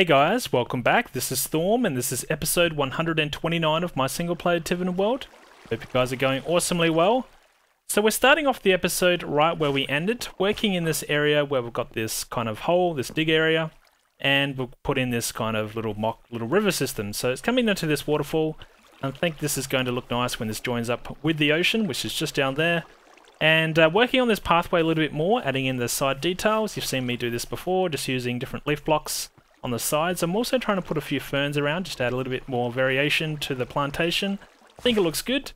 Hey guys, welcome back. This is Storm and this is episode 129 of my single player Tiveden world. Hope you guys are going awesomely well. So we're starting off the episode right where we ended, working in this area where we've got this kind of hole, this dig area, and we'll put in this kind of little river system. So it's coming into this waterfall. I think this is going to look nice when this joins up with the ocean, which is just down there. And working on this pathway a little bit more, adding in the side details. You've seen me do this before, just using different leaf blocks on the sides. I'm also trying to put a few ferns around, just to add a little bit more variation to the plantation. I think it looks good.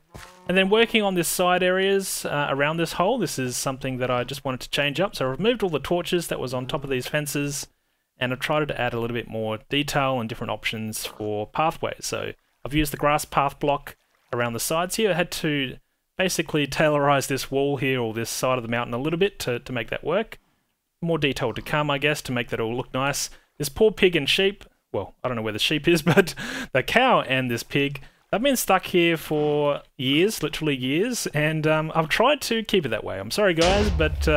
And then working on this side areas around this hole, this is something that I just wanted to change up. So I removed all the torches that was on top of these fences, and I've tried to add a little bit more detail and different options for pathways. So I've used the grass path block around the sides here. I had to basically tailorize this wall here, or this side of the mountain a little bit to make that work. More detail to come, I guess, to make that all look nice. This poor pig and sheep, well, I don't know where the sheep is, but the cow and this pig, they've been stuck here for years, literally years, and I've tried to keep it that way. I'm sorry guys, but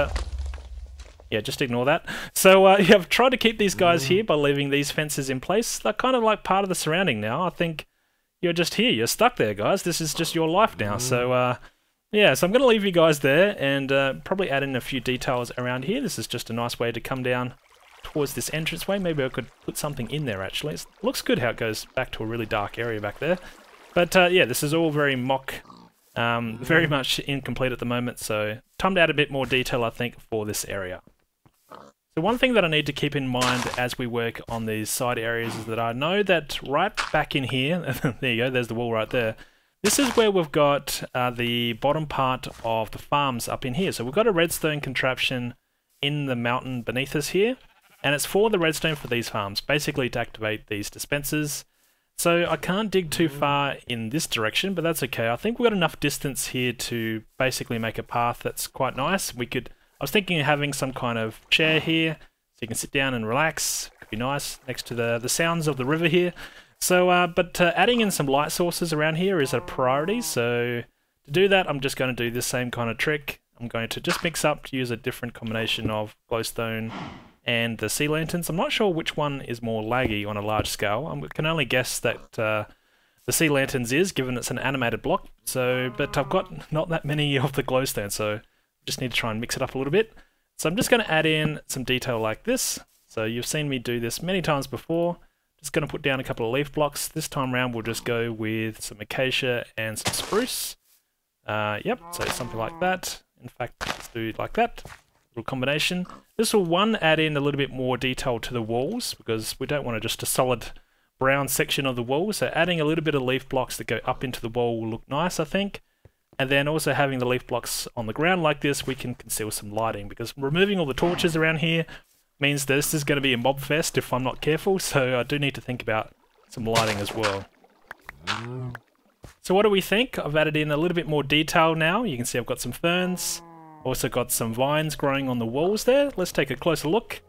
yeah, just ignore that. So yeah, I've tried to keep these guys here by leaving these fences in place. They're kind of like part of the surrounding now. I think you're just here, you're stuck there guys, this is just your life now. So yeah, so I'm going to leave you guys there and probably add in a few details around here. This is just a nice way to come down towards this entranceway. Maybe I could put something in there actually. It looks good how it goes back to a really dark area back there. But yeah, this is all very mock, very much incomplete at the moment, so time to add a bit more detail I think for this area. So one thing that I need to keep in mind as we work on these side areas is that I know that right back in here, there you go, there's the wall right there. This is where we've got the bottom part of the farms up in here. So we've got a redstone contraption in the mountain beneath us here. And it's for the redstone for these farms, basically to activate these dispensers. So I can't dig too far in this direction, but that's okay. I think we've got enough distance here to basically make a path that's quite nice. I was thinking of having some kind of chair here, so you can sit down and relax. Could be nice next to the sounds of the river here. So, but adding in some light sources around here is a priority. So to do that, I'm just going to do this same kind of trick. I'm going to just mix up to use a different combination of glowstone and the sea lanterns. I'm not sure which one is more laggy on a large scale. I can only guess that the sea lanterns is, given it's an animated block. So, but I've got not that many of the glowstone, so just need to try and mix it up a little bit. So I'm just going to add in some detail like this. So you've seen me do this many times before. Just going to put down a couple of leaf blocks. This time around we'll just go with some acacia and some spruce. Yep, so something like that. In fact, let's do it like that. Combination. This will add in a little bit more detail to the walls, because we don't want just a solid brown section of the wall, so adding a little bit of leaf blocks that go up into the wall will look nice I think. And then also having the leaf blocks on the ground like this, we can conceal some lighting, because removing all the torches around here means this is going to be a mob fest if I'm not careful, so I do need to think about some lighting as well. So what do we think? I've added in a little bit more detail now. You can see I've got some ferns. Also got some vines growing on the walls there. Let's take a closer look.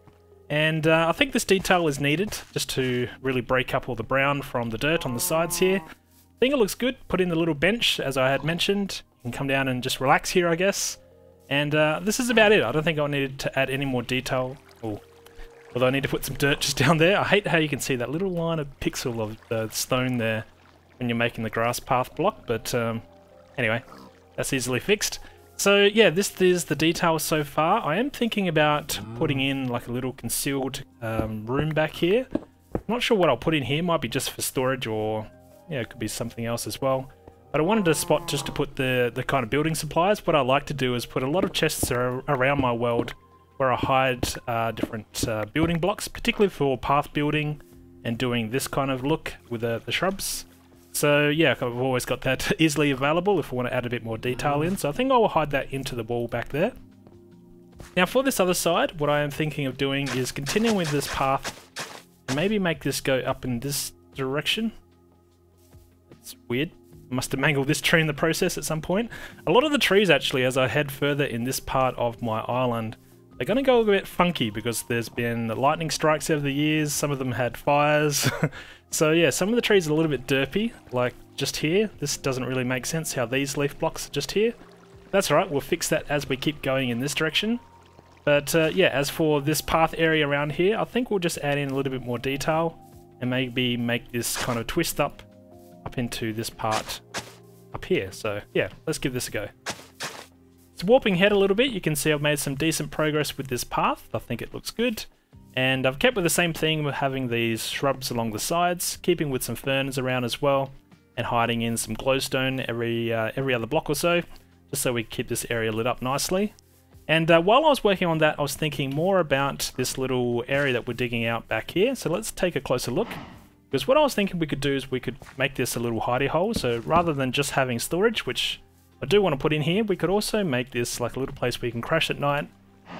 And I think this detail is needed just to really break up all the brown from the dirt on the sides here. I think it looks good. Put in the little bench as I had mentioned. You can come down and just relax here I guess. And this is about it. I don't think I needed to add any more detail. Although I need to put some dirt just down there. I hate how you can see that little line of pixel of the stone there when you're making the grass path block. But anyway, that's easily fixed. So yeah, this is the detail so far. I am thinking about putting in like a little concealed room back here. I'm not sure what I'll put in here. Might be just for storage, or yeah, it could be something else as well. But I wanted a spot just to put the kind of building supplies. What I like to do is put a lot of chests around my world where I hide different building blocks, particularly for path building and doing this kind of look with the shrubs. So yeah, I've always got that easily available if I want to add a bit more detail in. So I think I will hide that into the wall back there. Now for this other side, what I am thinking of doing is continuing with this path and maybe make this go up in this direction. It's weird. I must have mangled this tree in the process at some point. A lot of the trees actually, as I head further in this part of my island, they're going to go a bit funky because there's been lightning strikes over the years. Some of them had fires. So yeah, some of the trees are a little bit derpy, like just here. This doesn't really make sense how these leaf blocks are just here. That's alright, we'll fix that as we keep going in this direction. But yeah, as for this path area around here, I think we'll just add in a little bit more detail and maybe make this kind of twist up into this part up here. So yeah, let's give this a go. It's warping ahead a little bit. You can see I've made some decent progress with this path. I think it looks good. And I've kept with the same thing with having these shrubs along the sides, keeping with some ferns around as well, and hiding in some glowstone every other block or so, just so we keep this area lit up nicely. And while I was working on that, I was thinking more about this little area that we're digging out back here. So let's take a closer look. Because what I was thinking we could do is we could make this a little hidey hole. So rather than just having storage, which I do want to put in here, we could also make this like a little place where you can crash at night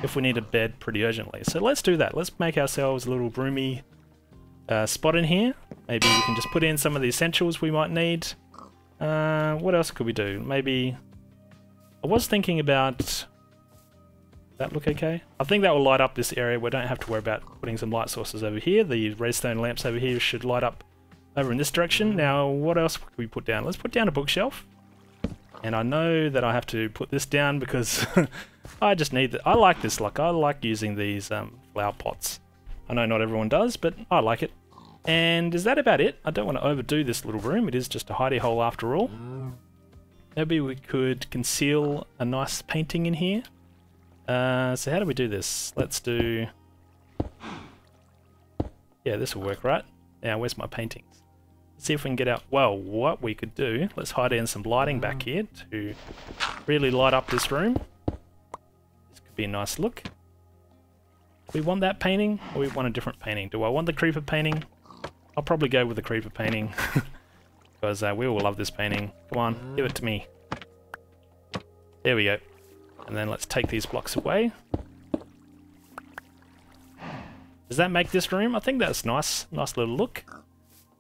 if we need a bed pretty urgently. So let's do that. Let's make ourselves a little roomy spot in here. Maybe we can just put in some of the essentials we might need. What else could we do? Maybe I was thinking about... That look okay? I think that will light up this area. We don't have to worry about putting some light sources over here. The redstone lamps over here should light up over in this direction. Now, what else could we put down? Let's put down a bookshelf. And I know that I have to put this down because I just need I like this. Like, I like using these flower pots. I know not everyone does, but I like it. And is that about it? I don't want to overdo this little room. It is just a hidey hole after all. Maybe we could conceal a nice painting in here. So how do we do this? Let's do... Yeah, this will work, right? Now, where's my paintings? Let's see if we can get out... Well, what we could do, let's hide in some lighting back here to really light up this room. This could be a nice look. Do we want that painting, or we want a different painting? Do I want the creeper painting? I'll probably go with the creeper painting. Because we will love this painting. Come on, give it to me. There we go. And then let's take these blocks away. Does that make this room? I think that's nice. Nice little look.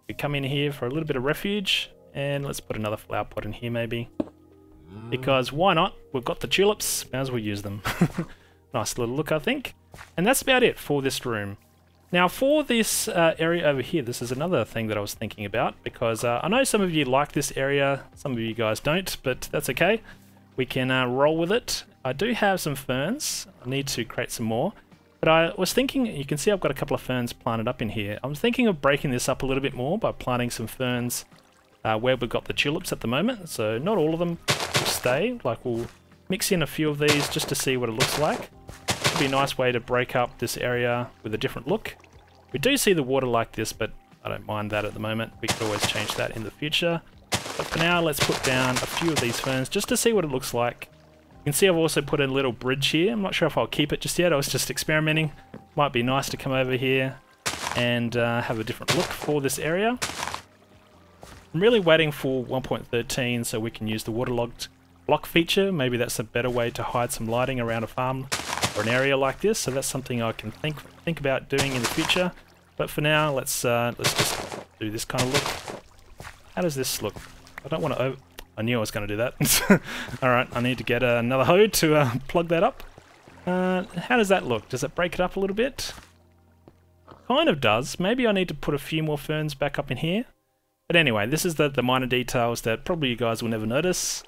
We come in here for a little bit of refuge. And let's put another flower pot in here maybe. Because why not? We've got the tulips. May as well use them. Nice little look, I think. And that's about it for this room. Now for this area over here, this is another thing that I was thinking about. Because I know some of you like this area. Some of you guys don't. But that's okay. We can roll with it. I do have some ferns. I need to create some more. But I was thinking, you can see I've got a couple of ferns planted up in here. I'm thinking of breaking this up a little bit more by planting some ferns where we've got the tulips at the moment. So not all of them will stay. Like we'll mix in a few of these just to see what it looks like. It'd be a nice way to break up this area with a different look. We do see the water like this, but I don't mind that at the moment. We could always change that in the future. But for now, let's put down a few of these ferns just to see what it looks like. You can see I've also put in a little bridge here. I'm not sure if I'll keep it just yet. I was just experimenting. Might be nice to come over here and have a different look for this area. I'm really waiting for 1.13 so we can use the waterlogged block feature. Maybe that's a better way to hide some lighting around a farm or an area like this. So that's something I can think about doing in the future. But for now, let's just do this kind of look. How does this look? I don't want to I knew I was going to do that. Alright, I need to get another hoe to plug that up. How does that look? Does it break it up a little bit? Kind of does. Maybe I need to put a few more ferns back up in here. But anyway, this is the minor details that probably you guys will never notice.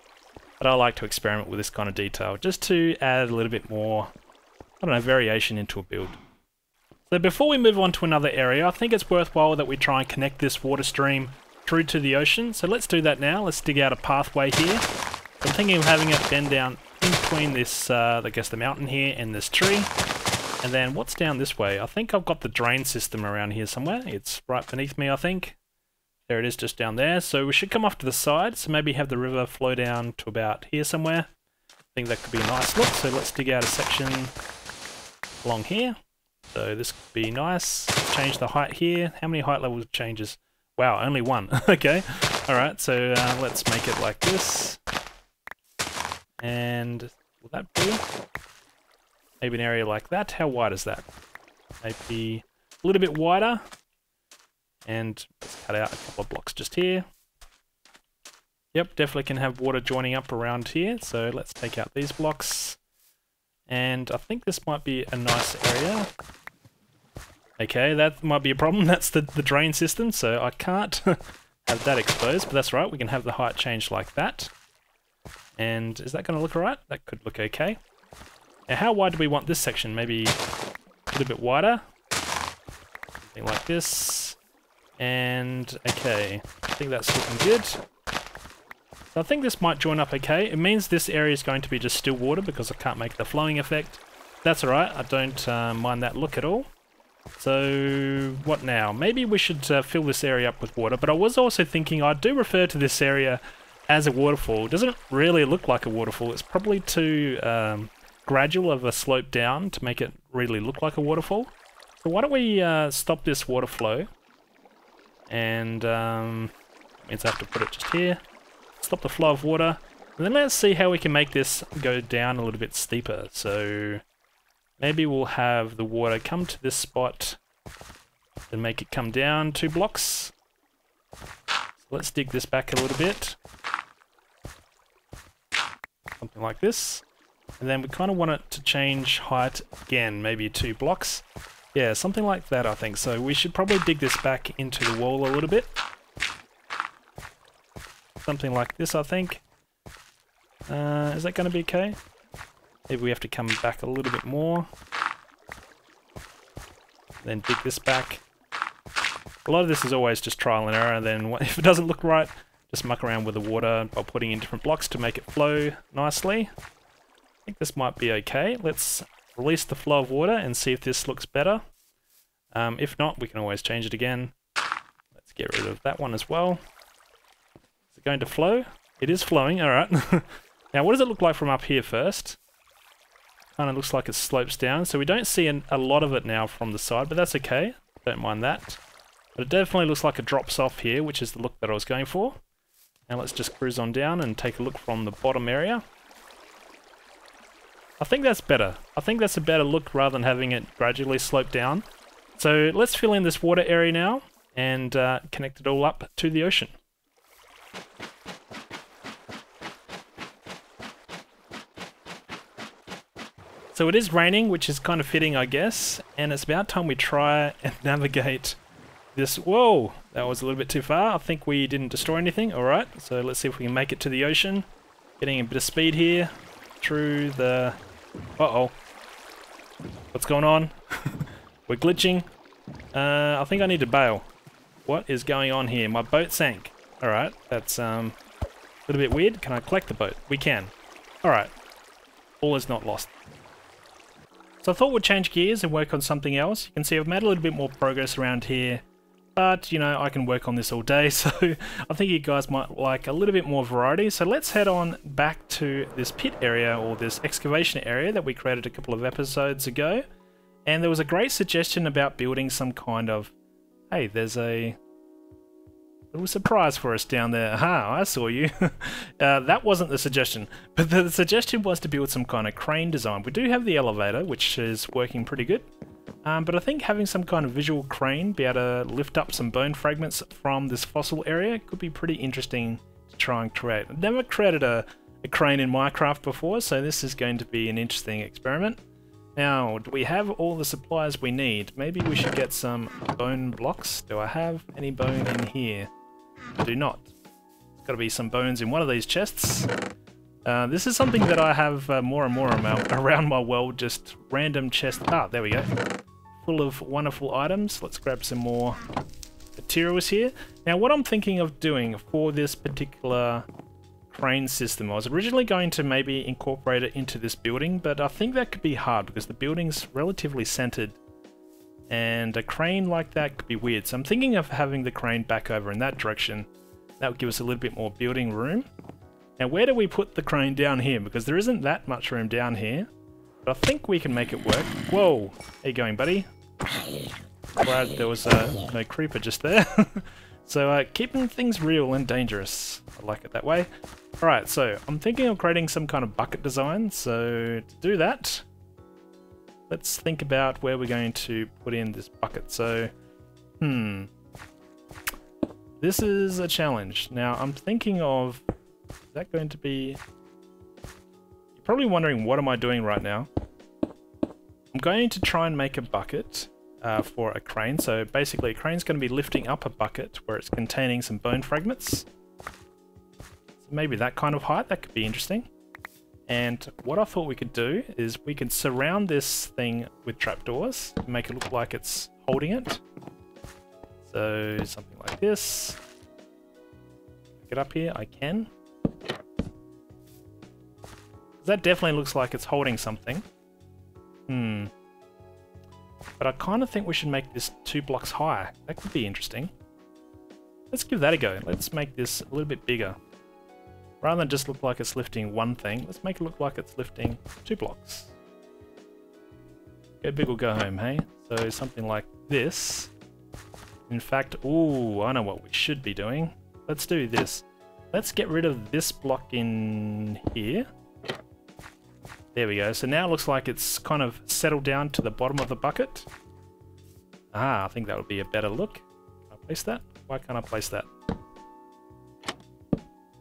But I like to experiment with this kind of detail just to add a little bit more, I don't know, variation into a build. So before we move on to another area, I think it's worthwhile that we try and connect this water stream through to the ocean. So let's do that now. Let's dig out a pathway here. I'm thinking of having it bend down in between this, I guess the mountain here and this tree. And then what's down this way? I think I've got the drain system around here somewhere. It's right beneath me, I think. There it is just down there. So we should come off to the side. So maybe have the river flow down to about here somewhere. I think that could be a nice look. So let's dig out a section along here. So this could be nice. Change the height here. How many height level changes? Wow, only one. Okay. Alright, so let's make it like this. And will that do? Maybe an area like that. How wide is that? Maybe a little bit wider. And let's cut out a couple of blocks just here. Yep, definitely can have water joining up around here. So let's take out these blocks. And I think this might be a nice area. Okay, that might be a problem. That's the drain system, so I can't have that exposed, but that's right, we can have the height changed like that. And is that going to look alright? That could look okay. Now, how wide do we want this section? Maybe a little bit wider? Something like this. And, okay, I think that's looking good. So I think this might join up okay. It means this area is going to be just still water because I can't make the flowing effect. That's alright, I don't mind that look at all. So, what now? Maybe we should fill this area up with water, but I was also thinking I do refer to this area as a waterfall. It doesn't really look like a waterfall. It's probably too gradual of a slope down to make it really look like a waterfall. So why don't we stop this water flow, and means I have to put it just here. Stop the flow of water, and then let's see how we can make this go down a little bit steeper. So maybe we'll have the water come to this spot and make it come down 2 blocks. So let's dig this back a little bit. Something like this. And then we kind of want it to change height again, maybe 2 blocks. Yeah, something like that, I think. So we should probably dig this back into the wall a little bit. Something like this, I think. Is that going to be okay? Maybe we have to come back a little bit more. Then dig this back. A lot of this is always just trial and error, and then if it doesn't look right, just muck around with the water by putting in different blocks to make it flow nicely. I think this might be okay. Let's release the flow of water and see if this looks better. If not, we can always change it again. Let's get rid of that one as well. Is it going to flow? It is flowing, alright. Now what does it look like from up here first? Kind of looks like it slopes down, so we don't see a lot of it now from the side, but that's okay. Don't mind that. But it definitely looks like it drops off here, which is the look that I was going for. Now let's just cruise on down and take a look from the bottom area. I think that's better. I think that's a better look rather than having it gradually slope down. So let's fill in this water area now and connect it all up to the ocean. So it is raining, which is kind of fitting, I guess, and it's about time we try and navigate this. Whoa, that was a little bit too far. I think we didn't destroy anything. All right, so let's see if we can make it to the ocean. Getting a bit of speed here through the... Uh-oh. What's going on? We're glitching. I think I need to bail. What is going on here? My boat sank. All right, that's a little bit weird. Can I collect the boat? We can. All right. All is not lost. So I thought we'd change gears and work on something else. You can see I've made a little bit more progress around here, but you know, I can work on this all day, so I think you guys might like a little bit more variety. So let's head on back to this pit area, or this excavation area that we created a couple of episodes ago. And there was a great suggestion about building some kind of, hey, there's a little surprise for us down there. Aha, I saw you. That wasn't the suggestion, but the suggestion was to build some kind of crane design. We do have the elevator, which is working pretty good, but I think having some kind of visual crane, be able to lift up some bone fragments from this fossil area, could be pretty interesting to try and create. I've never created a crane in Minecraft before, so this is going to be an interesting experiment. Now, do we have all the supplies we need? Maybe we should get some bone blocks. Do I have any bone in here? I do not. There's got to be some bones in one of these chests. This is something that I have more and more around my world, just random chests. Ah, there we go. Full of wonderful items. Let's grab some more materials here. Now, what I'm thinking of doing for this particular crane system, I was originally going to maybe incorporate it into this building, but I think that could be hard because the building's relatively centered. And a crane like that could be weird. So I'm thinking of having the crane back over in that direction. That would give us a little bit more building room. Now where do we put the crane down here? Because there isn't that much room down here. But I think we can make it work. Whoa! How you going, buddy? Glad there was no creeper just there. So keeping things real and dangerous. I like it that way. Alright, so I'm thinking of creating some kind of bucket design. So to do that, let's think about where we're going to put in this bucket. So, this is a challenge. Now, I'm thinking of, is that going to be... You're probably wondering, what am I doing right now? I'm going to try and make a bucket for a crane. So basically, a crane's going to be lifting up a bucket where it's containing some bone fragments. So maybe that kind of height, that could be interesting. And what I thought we could do is we could surround this thing with trapdoors, make it look like it's holding it. So something like this. Get up here, I can. That definitely looks like it's holding something. But I kind of think we should make this 2 blocks higher. That could be interesting. Let's give that a go. Let's make this a little bit bigger. Rather than just look like it's lifting one thing, let's make it look like it's lifting 2 blocks. Go big or go home, hey? So something like this. In fact, ooh, I know what we should be doing. Let's do this. Let's get rid of this block in here. There we go. So now it looks like it's kind of settled down to the bottom of the bucket. Ah, I think that would be a better look. Can I place that? Why can't I place that?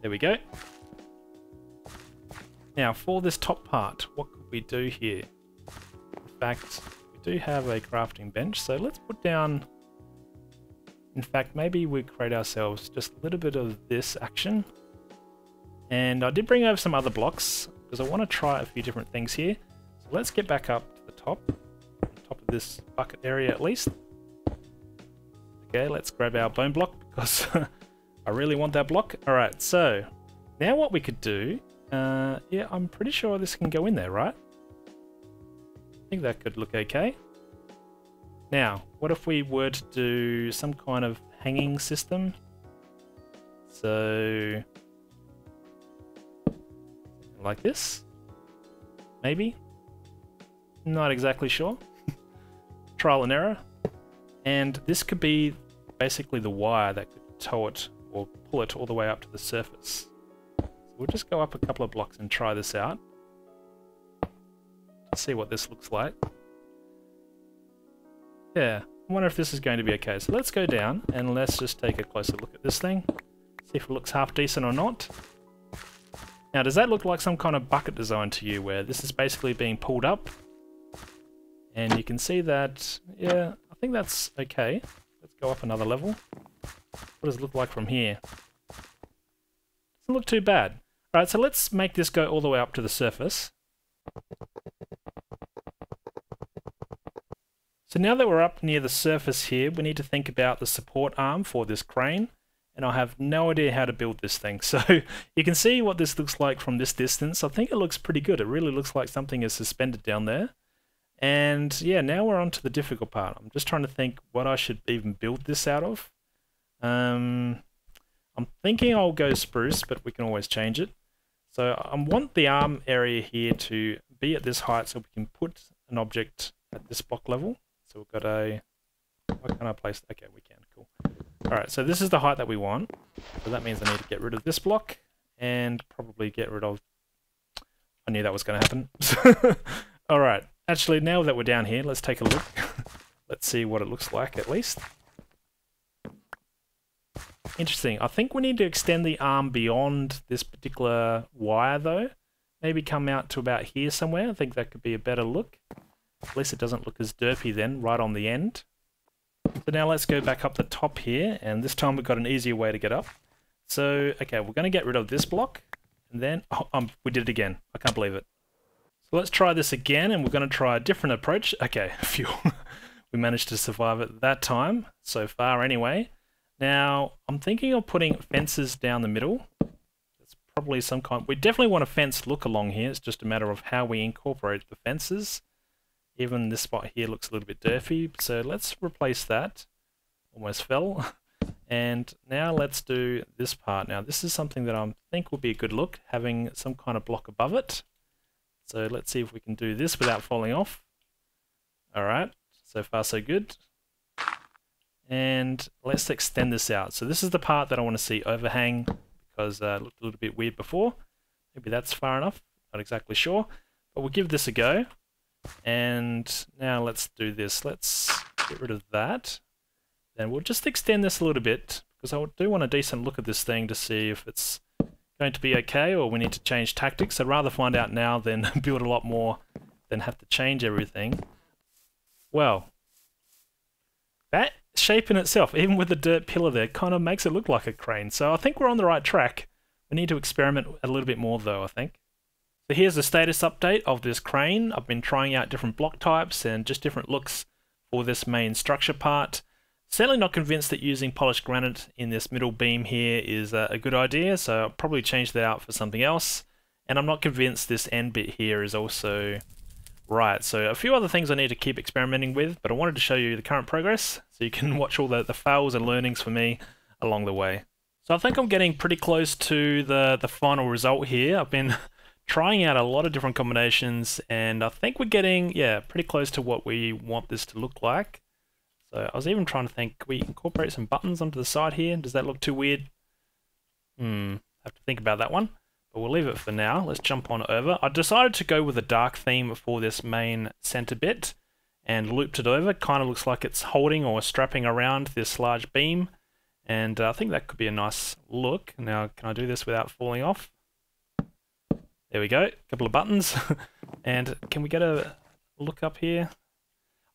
There we go. Now, for this top part, what could we do here? In fact, we do have a crafting bench, so let's put down... In fact, maybe we create ourselves just a little bit of this action. And I did bring over some other blocks, because I want to try a few different things here. So let's get back up to the top of this bucket area at least. Okay, let's grab our bone block, because I really want that block. Alright, so now what we could do, yeah, I'm pretty sure this can go in there, right? I think that could look okay. Now, what if we were to do some kind of hanging system? So, like this? Maybe? Not exactly sure. Trial and error. And this could be basically the wire that could tow it or pull it all the way up to the surface. So we'll just go up a couple of blocks and try this out. See what this looks like. Yeah, I wonder if this is going to be okay. So let's go down and let's just take a closer look at this thing. See if it looks half decent or not. Now, does that look like some kind of bucket design to you where this is basically being pulled up? And you can see that, yeah, I think that's okay. Let's go up another level. What does it look like from here? Doesn't look too bad. Alright, so let's make this go all the way up to the surface. So now that we're up near the surface here, we need to think about the support arm for this crane. And I have no idea how to build this thing. So you can see what this looks like from this distance. I think it looks pretty good. It really looks like something is suspended down there. And yeah, now we're on to the difficult part. I'm just trying to think what I should even build this out of. I'm thinking I'll go spruce, but we can always change it. So I want the arm area here to be at this height so we can put an object at this block level. So we've got a... Why can't I place... Okay, we can. Cool. Alright, so this is the height that we want. So that means I need to get rid of this block and probably get rid of... I knew that was going to happen. Alright, actually now that we're down here, let's take a look. Let's see what it looks like at least. Interesting. I think we need to extend the arm beyond this particular wire though. Maybe come out to about here somewhere. I think that could be a better look. At least it doesn't look as derpy then, right on the end. So now let's go back up the top here, and this time we've got an easier way to get up. So, okay, we're going to get rid of this block, and then, we did it again. I can't believe it. So let's try this again, and we're going to try a different approach. Okay, phew. We managed to survive it that time, so far anyway. Now, I'm thinking of putting fences down the middle. It's probably some kind... We definitely want a fence look along here. It's just a matter of how we incorporate the fences. Even this spot here looks a little bit dirty, so let's replace that. Almost fell. And now let's do this part. Now this is something that I think would be a good look, having some kind of block above it. So let's see if we can do this without falling off. Alright, so far so good. And let's extend this out. So this is the part that I want to see overhang, because it looked a little bit weird before. Maybe that's far enough, not exactly sure. But we'll give this a go. And now let's do this. Let's get rid of that. Then we'll just extend this a little bit, because I do want a decent look at this thing to see if it's going to be okay or we need to change tactics. I'd rather find out now than build a lot more than have to change everything. Well, that shape in itself, even with the dirt pillar there, kind of makes it look like a crane. So I think we're on the right track. We need to experiment a little bit more though, I think. So here's the status update of this crane. I've been trying out different block types and just different looks for this main structure part. Certainly not convinced that using polished granite in this middle beam here is a good idea, so I'll probably change that out for something else. And I'm not convinced this end bit here is also right. So a few other things I need to keep experimenting with, but I wanted to show you the current progress so you can watch all the fails and learnings for me along the way. So I think I'm getting pretty close to the final result here. I've been trying out a lot of different combinations, and I think we're getting, yeah, pretty close to what we want this to look like. So I was even trying to think, can we incorporate some buttons onto the side here? Does that look too weird? Have to think about that one, but we'll leave it for now. Let's jump on over. I decided to go with a dark theme for this main center bit and looped it over. Kind of looks like it's holding or strapping around this large beam, and I think that could be a nice look. Now, can I do this without falling off? There we go, a couple of buttons. And can we get a look up here?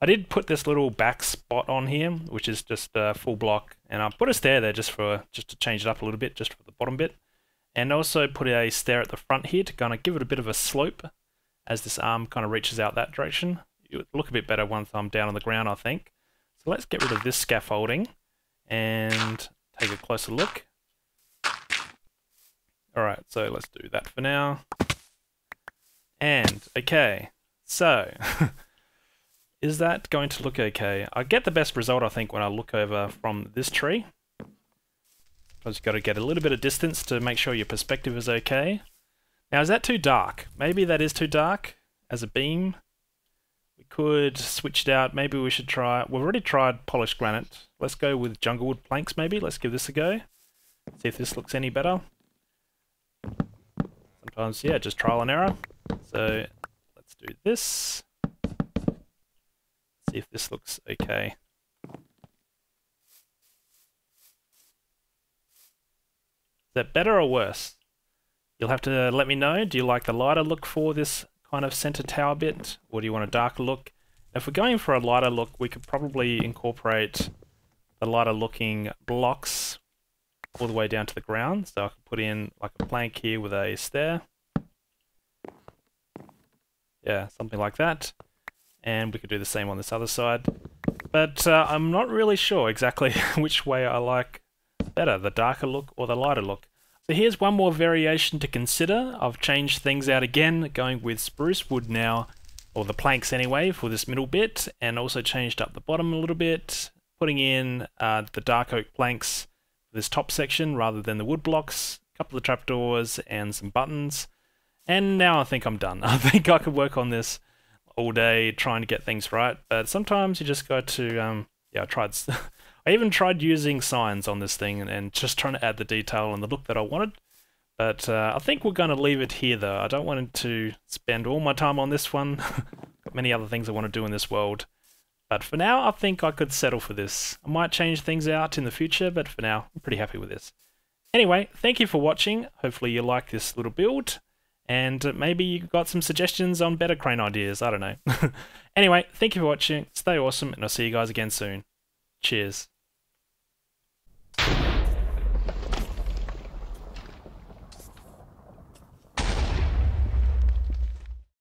I did put this little back spot on here, which is just a full block, and I put a stair there just to change it up a little bit, just for the bottom bit, and also put a stair at the front here to kind of give it a bit of a slope as this arm kind of reaches out that direction. It would look a bit better once I'm down on the ground, I think. So let's get rid of this scaffolding and take a closer look. Alright, so let's do that for now. And, okay, so... is that going to look okay? I get the best result, I think, when I look over from this tree. Because you've got to get a little bit of distance to make sure your perspective is okay. Now, is that too dark? Maybe that is too dark as a beam. We could switch it out. Maybe we should try... we've already tried polished granite. Let's go with junglewood planks, maybe. Let's give this a go. See if this looks any better. Sometimes, yeah, just trial and error. So, let's do this. See if this looks okay. Is that better or worse? You'll have to let me know. Do you like the lighter look for this kind of center tower bit, or do you want a darker look? If we're going for a lighter look, we could probably incorporate the lighter looking blocks all the way down to the ground. So I could put in like a plank here with a stair. Yeah, something like that. And we could do the same on this other side. But I'm not really sure exactly which way I like better, the darker look or the lighter look. So here's one more variation to consider. I've changed things out again, going with spruce wood now, or the planks anyway, for this middle bit, and also changed up the bottom a little bit, putting in the dark oak planks for this top section rather than the wood blocks, a couple of trapdoors and some buttons. And now I think I'm done. I think I could work on this all day trying to get things right, but sometimes you just got to, yeah, I even tried using signs on this thing and just trying to add the detail and the look that I wanted, but I think we're going to leave it here though. I don't want to spend all my time on this one. Got many other things I want to do in this world, but for now I think I could settle for this. I might change things out in the future, but for now I'm pretty happy with this. Anyway, thank you for watching. Hopefully you like this little build. And maybe you got some suggestions on better crane ideas, I don't know. Anyway, thank you for watching, stay awesome, and I'll see you guys again soon. Cheers.